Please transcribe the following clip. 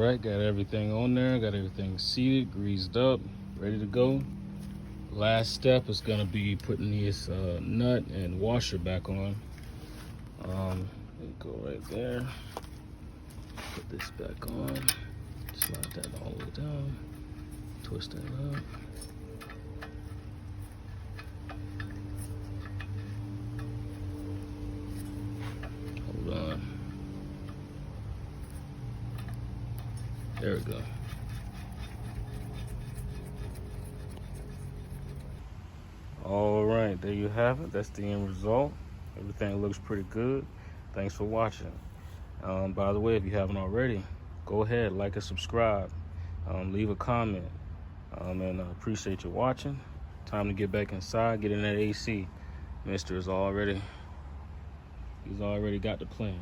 right, got everything on there, got everything seated, greased up, ready to go. Last step is gonna be putting this nut and washer back on. Go right there, put this back on, slide that all the way down, twist that up. Hold on. There we go. All right, there you have it. That's the end result. Everything looks pretty good. Thanks for watching. By the way, if you haven't already, go ahead, like and subscribe. Leave a comment. And I appreciate you watching. Time to get back inside, get in that AC. He's already got the plan.